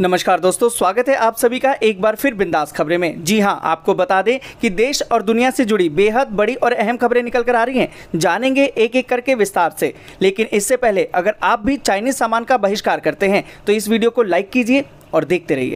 नमस्कार दोस्तों, स्वागत है आप सभी का एक बार फिर बिंदास खबरें में। जी हां, आपको बता दें कि देश और दुनिया से जुड़ी बेहद बड़ी और अहम खबरें निकल कर आ रही हैं। जानेंगे एक एक करके विस्तार से, लेकिन इससे पहले अगर आप भी चाइनीज सामान का बहिष्कार करते हैं तो इस वीडियो को लाइक कीजिए और देखते रहिए।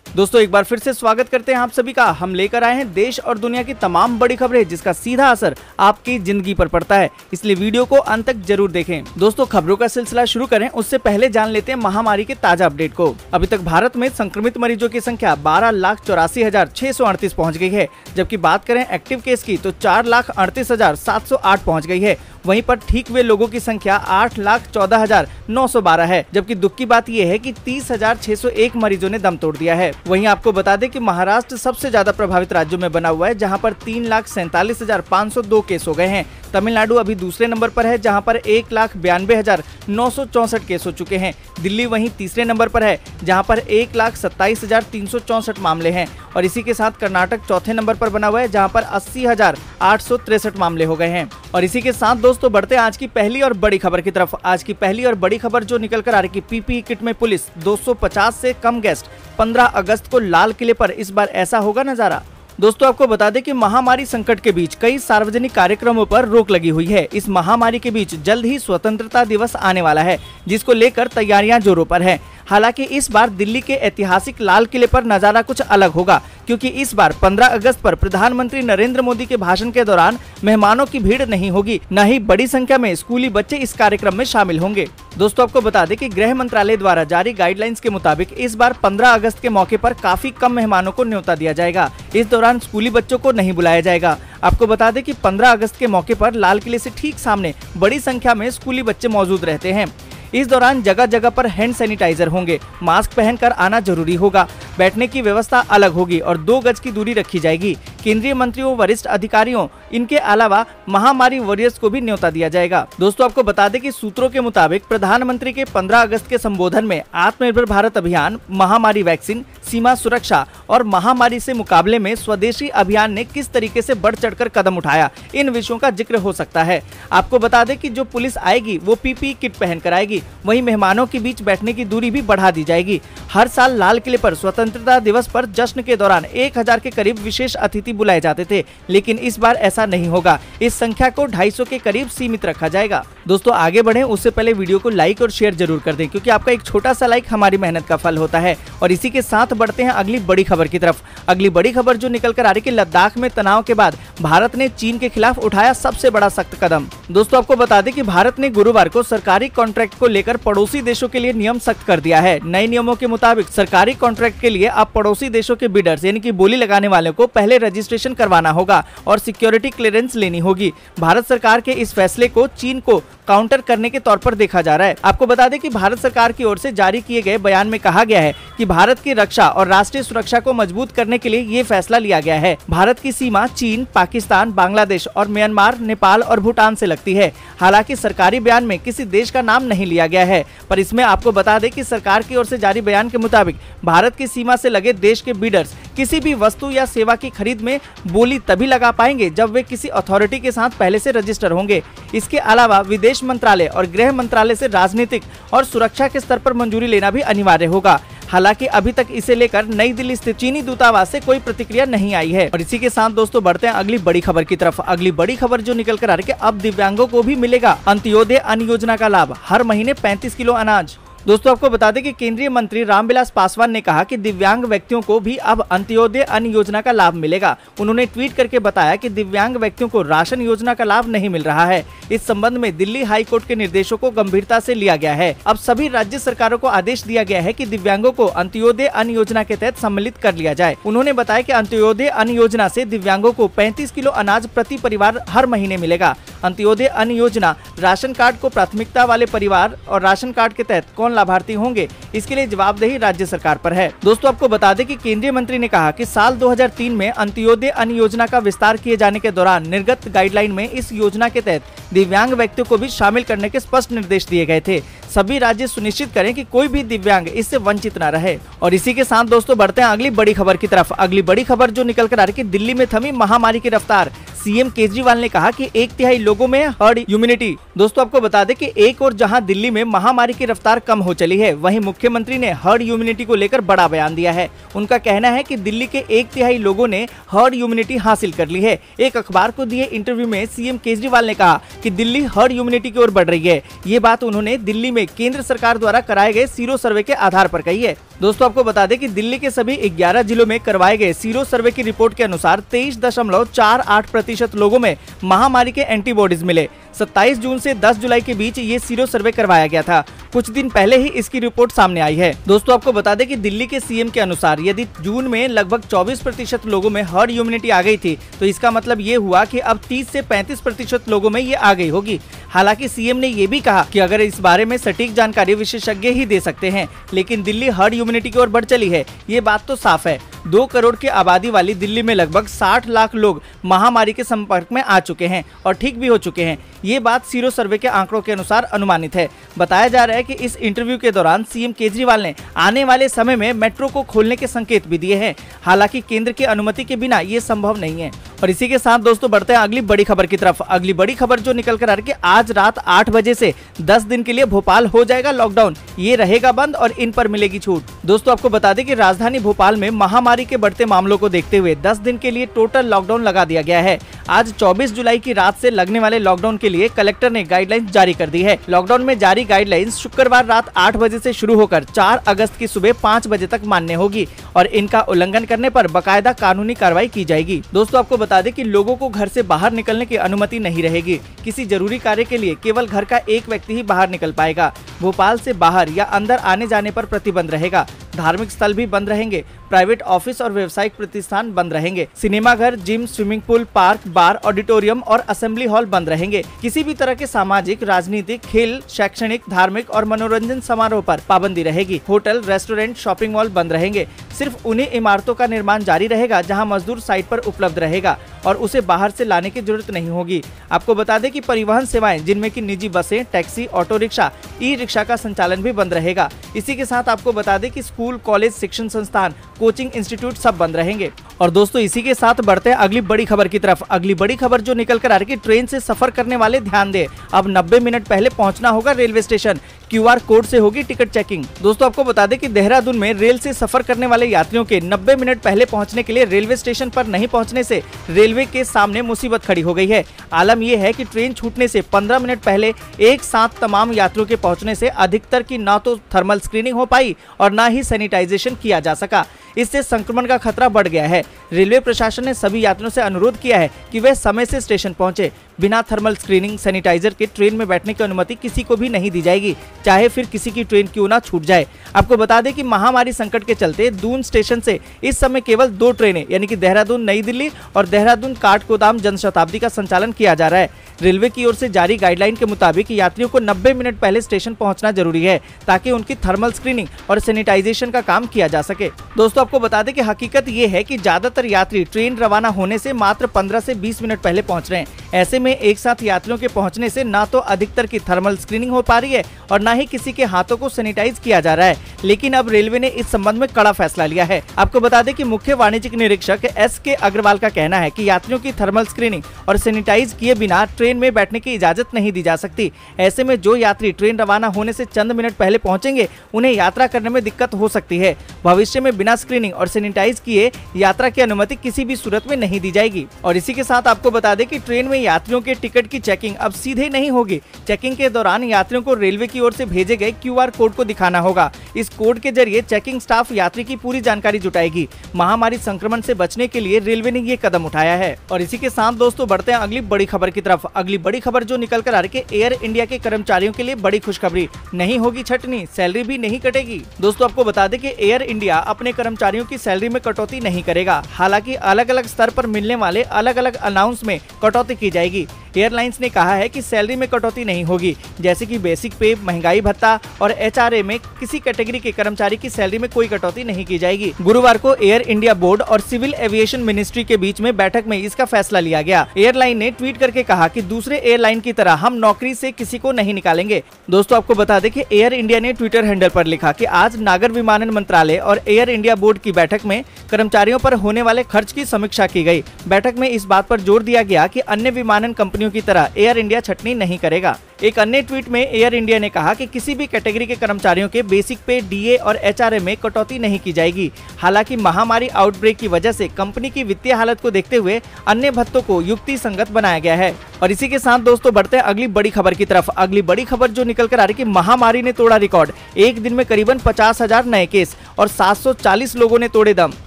दोस्तों एक बार फिर से स्वागत करते हैं आप सभी का। हम लेकर आए हैं देश और दुनिया की तमाम बड़ी खबरें जिसका सीधा असर आपकी जिंदगी पर पड़ता है, इसलिए वीडियो को अंत तक जरूर देखें। दोस्तों खबरों का सिलसिला शुरू करें उससे पहले जान लेते हैं महामारी के ताजा अपडेट को। अभी तक भारत में संक्रमित मरीजों की संख्या 12,84,638 पहुँच गई है, जबकि बात करें एक्टिव केस की तो 4,38,708 पहुँच गई है। वहीं पर ठीक हुए लोगों की संख्या 8,14,912 है, जबकि दुख की बात यह है कि 30,601 मरीजों ने दम तोड़ दिया है। वहीं आपको बता दें कि महाराष्ट्र सबसे ज्यादा प्रभावित राज्यों में बना हुआ है, जहां पर 3,47,502 केस हो गए हैं। तमिलनाडु अभी दूसरे नंबर पर है, जहां पर 1,92,964 केस हो चुके हैं। दिल्ली वहीं तीसरे नंबर पर है, जहां पर 1,27,364 मामले हैं। और इसी के साथ कर्नाटक चौथे नंबर पर बना हुआ है, जहां पर 80,863 मामले हो गए हैं। और इसी के साथ दोस्तों बढ़ते हैं आज की पहली और बड़ी खबर की तरफ। आज की पहली और बड़ी खबर जो निकल कर आ रही है कि पीपीई किट में पुलिस 250 से कम गेस्ट। 15 अगस्त को लाल किले पर इस बार ऐसा होगा नजारा। दोस्तों आपको बता दें कि महामारी संकट के बीच कई सार्वजनिक कार्यक्रमों पर रोक लगी हुई है। इस महामारी के बीच जल्द ही स्वतंत्रता दिवस आने वाला है, जिसको लेकर तैयारियां जोरों पर है। हालांकि इस बार दिल्ली के ऐतिहासिक लाल किले पर नजारा कुछ अलग होगा, क्योंकि इस बार 15 अगस्त पर प्रधानमंत्री नरेंद्र मोदी के भाषण के दौरान मेहमानों की भीड़ नहीं होगी, न ही बड़ी संख्या में स्कूली बच्चे इस कार्यक्रम में शामिल होंगे। दोस्तों आपको बता दें कि गृह मंत्रालय द्वारा जारी गाइडलाइंस के मुताबिक इस बार 15 अगस्त के मौके पर काफी कम मेहमानों को न्योता दिया जाएगा। इस दौरान स्कूली बच्चों को नहीं बुलाया जाएगा। आपको बता दें कि 15 अगस्त के मौके पर लाल किले से ठीक सामने बड़ी संख्या में स्कूली बच्चे मौजूद रहते हैं। इस दौरान जगह जगह पर हैंड सैनिटाइजर होंगे, मास्क पहनकर आना जरूरी होगा, बैठने की व्यवस्था अलग होगी और 2 गज की दूरी रखी जाएगी। केंद्रीय मंत्रियों, वरिष्ठ अधिकारियों, इनके अलावा महामारी वॉरियर्स को भी न्योता दिया जाएगा। दोस्तों आपको बता दें कि सूत्रों के मुताबिक प्रधानमंत्री के 15 अगस्त के संबोधन में आत्मनिर्भर भारत अभियान, महामारी वैक्सीन, सीमा सुरक्षा और महामारी से मुकाबले में स्वदेशी अभियान ने किस तरीके से बढ़ चढ़कर कदम उठाया, इन विषयों का जिक्र हो सकता है। आपको बता दें कि जो पुलिस आएगी वो पीपीई किट पहनकर आएगी। वहीं मेहमानों के बीच बैठने की दूरी भी बढ़ा दी जाएगी। हर साल लाल किले पर स्वतंत्रता दिवस पर जश्न के दौरान 1000 के करीब विशेष अतिथि बुलाए जाते थे, लेकिन इस बार ऐसा नहीं होगा। इस संख्या को 250 के करीब सीमित रखा जाएगा। दोस्तों आगे बढ़ें उससे पहले वीडियो को लाइक और शेयर जरूर कर दें, क्योंकि आपका एक छोटा सा लाइक हमारी मेहनत का फल होता है। और इसी के साथ बढ़ते हैं अगली बड़ी खबर की तरफ। अगली बड़ी खबर जो निकल कर आ रही है कि लद्दाख में तनाव के बाद भारत ने चीन के खिलाफ उठाया सबसे बड़ा सख्त कदम। दोस्तों आपको बता दें कि भारत ने गुरुवार को सरकारी कॉन्ट्रैक्ट को लेकर पड़ोसी देशों के लिए नियम सख्त कर दिया है। नए नियमों के मुताबिक सरकारी कॉन्ट्रैक्ट के लिए अब पड़ोसी देशों के बिडर्स यानी कि बोली लगाने वालों को पहले रजिस्ट्रेशन करवाना होगा और सिक्योरिटी क्लियरेंस लेनी होगी। भारत सरकार के इस फैसले को चीन को काउंटर करने के तौर पर देखा जा रहा है। आपको बता दें कि भारत सरकार की ओर से जारी किए गए बयान में कहा गया है कि भारत की रक्षा और राष्ट्रीय सुरक्षा को मजबूत करने के लिए ये फैसला लिया गया है। भारत की सीमा चीन, पाकिस्तान, बांग्लादेश और म्यांमार, नेपाल और भूटान से लगती है। हालांकि सरकारी बयान में किसी देश का नाम नहीं लिया गया है, पर इसमें आपको बता दें कि सरकार की ओर से जारी बयान के मुताबिक भारत की सीमा से लगे देश के बिडर्स किसी भी वस्तु या सेवा की खरीद में बोली तभी लगा पाएंगे जब वे किसी अथॉरिटी के साथ पहले से रजिस्टर होंगे। इसके अलावा विदेश मंत्रालय और गृह मंत्रालय से राजनीतिक और सुरक्षा के स्तर पर मंजूरी लेना भी अनिवार्य होगा। हालांकि अभी तक इसे लेकर नई दिल्ली स्थित चीनी दूतावास से कोई प्रतिक्रिया नहीं आई है। और इसी के साथ दोस्तों बढ़ते हैं अगली बड़ी खबर की तरफ। अगली बड़ी खबर जो निकल कर आ रही है कि अब दिव्यांगों को भी मिलेगा अंत्योदय अन्न योजना का लाभ, हर महीने 35 किलो अनाज। दोस्तों आपको बता दें कि केंद्रीय मंत्री रामविलास पासवान ने कहा कि दिव्यांग व्यक्तियों को भी अब अंत्योदय अन्न योजना का लाभ मिलेगा। उन्होंने ट्वीट करके बताया कि दिव्यांग व्यक्तियों को राशन योजना का लाभ नहीं मिल रहा है। इस संबंध में दिल्ली हाई कोर्ट के निर्देशों को गंभीरता से लिया गया है। अब सभी राज्य सरकारों को आदेश दिया गया है कि दिव्यांगों को अंत्योदय अन्न योजना के तहत सम्मिलित कर लिया जाए। उन्होंने बताया कि अंत्योदय अन्न योजना से दिव्यांगों को 35 किलो अनाज प्रति परिवार हर महीने मिलेगा। अंत्योदय अन्न योजना राशन कार्ड को प्राथमिकता वाले परिवार और राशन कार्ड के तहत कौन लाभार्थी होंगे, इसके लिए जवाबदेही राज्य सरकार पर है। दोस्तों आपको बता दें कि केंद्रीय मंत्री ने कहा कि साल 2003 में अंत्योदय अन्न योजना का विस्तार किए जाने के दौरान निर्गत गाइडलाइन में इस योजना के तहत दिव्यांग व्यक्तियों को भी शामिल करने के स्पष्ट निर्देश दिए गए थे। सभी राज्य सुनिश्चित करें कि कोई भी दिव्यांग इससे वंचित न रहे। और इसी के साथ दोस्तों बढ़ते हैं अगली बड़ी खबर की तरफ। अगली बड़ी खबर जो निकल कर आ रही है कि दिल्ली में थमी महामारी की रफ्तार, सीएम केजरीवाल ने कहा कि 1/3 लोगों में हर्ड इम्यूनिटी। दोस्तों आपको बता दें कि एक और जहां दिल्ली में महामारी की रफ्तार कम हो चली है, वहीं मुख्यमंत्री ने हर्ड इम्यूनिटी को लेकर बड़ा बयान दिया है। उनका कहना है कि दिल्ली के 1/3 लोगों ने हर्ड इम्यूनिटी हासिल कर ली है। एक अखबार को दिए इंटरव्यू में सीएम केजरीवाल ने कहा कि दिल्ली हर्ड इम्यूनिटी की ओर बढ़ रही है। ये बात उन्होंने दिल्ली में केंद्र सरकार द्वारा कराए गए सीरो सर्वे के आधार पर कही है। दोस्तों आपको बता दें कि दिल्ली के सभी 11 जिलों में करवाए गए सीरो सर्वे की रिपोर्ट के अनुसार 23.48% लोगों में महामारी के एंटीबॉडीज मिले। 27 जून से 10 जुलाई के बीच ये सीरो सर्वे करवाया गया था। कुछ दिन पहले ही इसकी रिपोर्ट सामने आई है। दोस्तों आपको बता दें कि दिल्ली के सीएम के अनुसार यदि जून में लगभग 24% लोगों में हर्ड इम्यूनिटी आ गई थी, तो इसका मतलब ये हुआ कि अब 30 से 35% लोगों में ये आ गई होगी। हालांकि सीएम ने ये भी कहा कि अगर इस बारे में सटीक जानकारी विशेषज्ञ ही दे सकते हैं, लेकिन दिल्ली हर्ड इम्यूनिटी की ओर बढ़ चली है, ये बात तो साफ है। 2 करोड़ की आबादी वाली दिल्ली में लगभग 60 लाख लोग महामारी के संपर्क में आ चुके हैं और ठीक भी हो चुके हैं। ये बात सीरो सर्वे के आंकड़ों के अनुसार अनुमानित है। बताया जा रहा है कि इस इंटरव्यू के दौरान सीएम केजरीवाल ने आने वाले समय में मेट्रो को खोलने के संकेत भी दिए हैं। हालांकि केंद्र की अनुमति के बिना ये संभव नहीं है। और इसी के साथ दोस्तों बढ़ते हैं अगली बड़ी खबर की तरफ। अगली बड़ी खबर जो निकल कर आ रही है, आज रात 8 बजे से 10 दिन के लिए भोपाल हो जाएगा लॉकडाउन। ये रहेगा बंद और इन पर मिलेगी छूट। दोस्तों आपको बता दें कि राजधानी भोपाल में महामारी के बढ़ते मामलों को देखते हुए 10 दिन के लिए टोटल लॉकडाउन लगा दिया गया है। आज 24 जुलाई की रात से लगने वाले लॉकडाउन के लिए कलेक्टर ने गाइडलाइंस जारी कर दी है। लॉकडाउन में जारी गाइडलाइंस शुक्रवार रात 8 बजे से शुरू होकर 4 अगस्त की सुबह 5 बजे तक मान्य होगी और इनका उल्लंघन करने पर बकायदा कानूनी कार्रवाई की जाएगी। दोस्तों आपको बता दें कि लोगों को घर से बाहर निकलने की अनुमति नहीं रहेगी। किसी जरूरी कार्य के लिए केवल घर का एक व्यक्ति ही बाहर निकल पाएगा। भोपाल से बाहर या अंदर आने जाने पर प्रतिबंध रहेगा। धार्मिक स्थल भी बंद रहेंगे। प्राइवेट ऑफिस और व्यावसायिक प्रतिष्ठान बंद रहेंगे। सिनेमाघर, जिम, स्विमिंग पूल, पार्क, बार, ऑडिटोरियम और असेंबली हॉल बंद रहेंगे। किसी भी तरह के सामाजिक, राजनीतिक, खेल, शैक्षणिक, धार्मिक और मनोरंजन समारोह पर पाबंदी रहेगी। होटल, रेस्टोरेंट, शॉपिंग मॉल बंद रहेंगे। सिर्फ उन्हीं इमारतों का निर्माण जारी रहेगा जहां मजदूर साइट पर उपलब्ध रहेगा और उसे बाहर से लाने की जरूरत नहीं होगी। आपको बता दें कि परिवहन सेवाएं जिनमें कि निजी बसें, taxi, auto rickshaw, e rickshaw का संचालन भी बंद रहेगा। इसी के साथ आपको बता दें कि स्कूल, कॉलेज, शिक्षण संस्थान, कोचिंग इंस्टीट्यूट सब बंद रहेंगे। और दोस्तों इसी के साथ बढ़ते हैं अगली बड़ी खबर की तरफ। अगली बड़ी खबर जो निकल कर आ रही है, ट्रेन से सफर करने वाले ध्यान दें, अब 90 मिनट पहले पहुंचना होगा रेलवे स्टेशन। QR कोड से होगी टिकट चेकिंग। दोस्तों आपको बता दें कि देहरादून में रेल से सफर करने वाले यात्रियों के 90 मिनट पहले पहुंचने के लिए रेलवे स्टेशन पर नहीं पहुंचने से रेलवे के सामने मुसीबत खड़ी हो गई है। आलम यह है कि ट्रेन छूटने से 15 मिनट पहले एक साथ तमाम यात्रियों के पहुंचने से अधिकतर की ना तो थर्मल स्क्रीनिंग हो पाई और ना ही सैनिटाइजेशन किया जा सका। इससे संक्रमण का खतरा बढ़ गया है। रेलवे प्रशासन ने सभी यात्रियों से अनुरोध किया है कि वे समय से स्टेशन पहुंचे। बिना थर्मल स्क्रीनिंग, सैनिटाइजर के ट्रेन में बैठने की अनुमति किसी को भी नहीं दी जाएगी, चाहे फिर किसी की ट्रेन क्यों ना छूट जाए। आपको बता दें कि महामारी संकट के चलते दून स्टेशन से इस समय केवल 2 ट्रेनें यानी कि देहरादून नई दिल्ली और देहरादून काठगोदाम जनशताब्दी का संचालन किया जा रहा है। रेलवे की ओर से जारी गाइडलाइन के मुताबिक यात्रियों को 90 मिनट पहले स्टेशन पहुंचना जरूरी है ताकि उनकी थर्मल स्क्रीनिंग और सैनिटाइजेशन का काम किया जा सके। दोस्तों आपको बता दें कि हकीकत ये है कि ज्यादातर यात्री ट्रेन रवाना होने से मात्र 15 से 20 मिनट पहले पहुंच रहे हैं। ऐसे में एक साथ यात्रियों के पहुंचने से ना तो अधिकतर की थर्मल स्क्रीनिंग हो पा रही है और ना ही किसी के हाथों को सैनिटाइज किया जा रहा है। लेकिन अब रेलवे ने इस संबंध में कड़ा फैसला लिया है। आपको बता दें कि मुख्य वाणिज्यिक निरीक्षक SK अग्रवाल का कहना है कि यात्रियों की थर्मल स्क्रीनिंग और सैनिटाइज किए बिना ट्रेन में बैठने की इजाजत नहीं दी जा सकती। ऐसे में जो यात्री ट्रेन रवाना होने से चंद मिनट पहले पहुंचेंगे उन्हें यात्रा करने में दिक्कत हो सकती है। भविष्य में बिना स्क्रीनिंग और सैनिटाइज किए यात्रा की अनुमति किसी भी सूरत में नहीं दी जाएगी। और इसी के साथ आपको बता दें कि ट्रेन में यात्रियों के टिकट की चेकिंग अब सीधे नहीं होगी। चेकिंग के दौरान यात्रियों को रेलवे की ओर से भेजे गए QR कोड को दिखाना होगा। इस कोड के जरिए चेकिंग स्टाफ यात्री की पूरी जानकारी जुटाएगी। महामारी संक्रमण से बचने के लिए रेलवे ने ये कदम उठाया है। और इसी के साथ दोस्तों बढ़ते हैं अगली बड़ी खबर की तरफ। अगली बड़ी खबर जो निकल कर आ रही है, एयर इंडिया के कर्मचारियों के लिए बड़ी खुशखबरी, नहीं होगी छटनी, सैलरी भी नहीं कटेगी। दोस्तों आपको बता दें कि एयर इंडिया अपने कर्मचारियों की सैलरी में कटौती नहीं करेगा। हालांकि अलग अलग स्तर पर मिलने वाले अलग अलग अनाउंस में कटौती की जाएगी। एयरलाइंस ने कहा है कि सैलरी में कटौती नहीं होगी, जैसे कि बेसिक पे, महंगाई भत्ता और HRA में किसी कैटेगरी के कर्मचारी की सैलरी में कोई कटौती नहीं की जाएगी। गुरुवार को एयर इंडिया बोर्ड और सिविल एविएशन मिनिस्ट्री के बीच में बैठक में इसका फैसला लिया गया। एयरलाइन ने ट्वीट करके कहा कि दूसरे एयरलाइन की तरह हम नौकरी से किसी को नहीं निकालेंगे। दोस्तों आपको बता दें कि एयर इंडिया ने ट्विटर हैंडल पर लिखा कि आज नागर विमानन मंत्रालय और एयर इंडिया बोर्ड की बैठक में कर्मचारियों पर होने वाले खर्च की समीक्षा की गई। बैठक में इस बात पर जोर दिया गया कि अन्य विमानन कंपनियों की तरह एयर इंडिया छटनी नहीं करेगा। एक अन्य ट्वीट में एयर इंडिया ने कहा कि किसी भी कैटेगरी के कर्मचारियों के बेसिक पे, DA और HRA में कटौती नहीं की जाएगी। हालांकि महामारी आउटब्रेक की वजह से कंपनी की वित्तीय हालत को देखते हुए अन्य भत्तों को युक्ति संगत बनाया गया है। और इसी के साथ दोस्तों बढ़ते हैं अगली बड़ी खबर की तरफ। अगली बड़ी खबर जो निकल कर आ रही कि महामारी ने तोड़ा रिकॉर्ड, एक दिन में करीबन 50,000 नए केस और 740 लोगों ने तोड़े दम।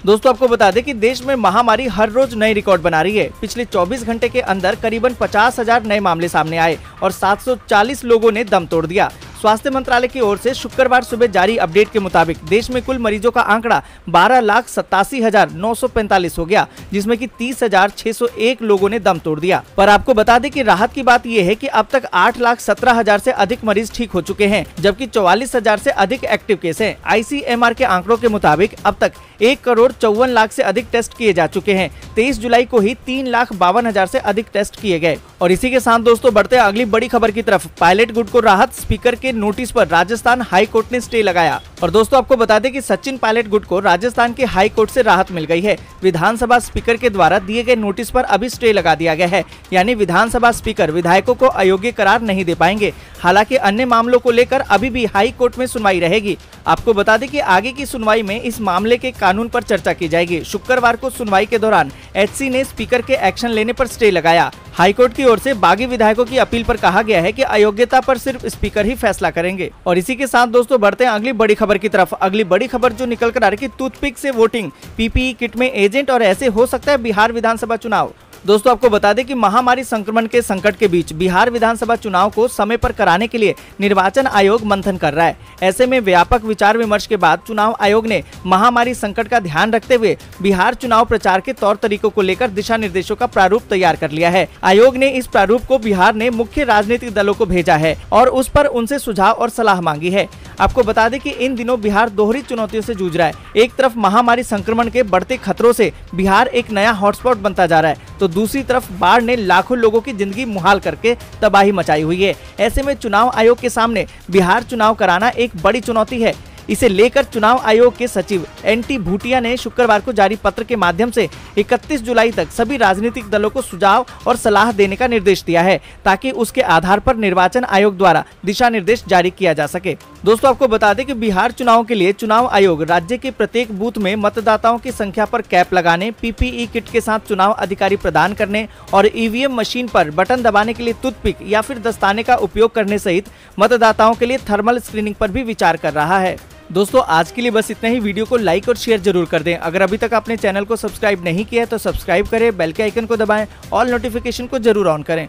दोस्तों आपको बता दें कि देश में महामारी हर रोज नए रिकॉर्ड बना रही है। पिछले 24 घंटे के अंदर करीबन 50,000 नए मामले सामने आए और 740 लोगों ने दम तोड़ दिया। स्वास्थ्य मंत्रालय की ओर से शुक्रवार सुबह जारी अपडेट के मुताबिक देश में कुल मरीजों का आंकड़ा 12,87,945 हो गया, जिसमें कि 30,601 लोगों ने दम तोड़ दिया। पर आपको बता दें कि राहत की बात यह है कि अब तक 8,17,000 से अधिक मरीज ठीक हो चुके हैं, जबकि 44,000 से अधिक एक्टिव केस हैं। ICMR के आंकड़ों के मुताबिक अब तक 1,54,00,000 से अधिक टेस्ट किए जा चुके हैं। 23 जुलाई को ही 3,52,000 से अधिक टेस्ट किए गए। और इसी के साथ दोस्तों बढ़ते हैं अगली बड़ी खबर की तरफ। पायलट गुट को राहत, स्पीकर के नोटिस पर राजस्थान हाई कोर्ट ने स्टे लगाया। और दोस्तों आपको बता दें कि सचिन पायलट गुट को राजस्थान के हाई कोर्ट से राहत मिल गई है। विधानसभा स्पीकर के द्वारा दिए गए नोटिस पर अभी स्टे लगा दिया गया है, यानी विधानसभा स्पीकर विधायकों को अयोग्य करार नहीं दे पाएंगे। हालांकि अन्य मामलों को लेकर अभी भी हाई कोर्ट में सुनवाई रहेगी। आपको बता दें कि आगे की सुनवाई में इस मामले के कानून पर चर्चा की जाएगी। शुक्रवार को सुनवाई के दौरान HC ने स्पीकर के एक्शन लेने पर स्टे लगाया। हाईकोर्ट की ओर से बागी विधायकों की अपील पर कहा गया है कि अयोग्यता पर सिर्फ स्पीकर ही फैसला करेंगे। और इसी के साथ दोस्तों बढ़ते हैं अगली बड़ी खबर की तरफ। अगली बड़ी खबर जो निकल कर आ रही है कि टूथपिक से वोटिंग, PPE किट में एजेंट और ऐसे हो सकता है बिहार विधानसभा चुनाव। दोस्तों आपको बता दें कि महामारी संक्रमण के संकट के बीच बिहार विधानसभा चुनाव को समय पर कराने के लिए निर्वाचन आयोग मंथन कर रहा है। ऐसे में व्यापक विचार विमर्श के बाद चुनाव आयोग ने महामारी संकट का ध्यान रखते हुए बिहार चुनाव प्रचार के तौर तरीकों को लेकर दिशा निर्देशों का प्रारूप तैयार कर लिया है। आयोग ने इस प्रारूप को बिहार ने मुख्य राजनीतिक दलों को भेजा है और उस पर उनसे सुझाव और सलाह मांगी है। आपको बता दें कि इन दिनों बिहार दोहरी चुनौतियों से जूझ रहा है। एक तरफ महामारी संक्रमण के बढ़ते खतरों से बिहार एक नया हॉटस्पॉट बनता जा रहा है, तो दूसरी तरफ बाढ़ ने लाखों लोगों की जिंदगी मुहाल करके तबाही मचाई हुई है। ऐसे में चुनाव आयोग के सामने बिहार चुनाव कराना एक बड़ी चुनौती है। इसे लेकर चुनाव आयोग के सचिव NT भूटिया ने शुक्रवार को जारी पत्र के माध्यम से 31 जुलाई तक सभी राजनीतिक दलों को सुझाव और सलाह देने का निर्देश दिया है, ताकि उसके आधार पर निर्वाचन आयोग द्वारा दिशा निर्देश जारी किया जा सके। दोस्तों आपको बता दें कि बिहार चुनाव के लिए चुनाव आयोग राज्य के प्रत्येक बूथ में मतदाताओं की संख्या पर कैप लगाने, PPE किट के साथ चुनाव अधिकारी प्रदान करने और EVM मशीन पर बटन दबाने के लिए टूथपिक या फिर दस्ताने का उपयोग करने सहित मतदाताओं के लिए थर्मल स्क्रीनिंग पर भी विचार कर रहा है। दोस्तों आज के लिए बस इतना ही। वीडियो को लाइक और शेयर जरूर कर दें। अगर अभी तक आपने चैनल को सब्सक्राइब नहीं किया है तो सब्सक्राइब करें, बेल के आइकन को दबाएं और नोटिफिकेशन को जरूर ऑन करें।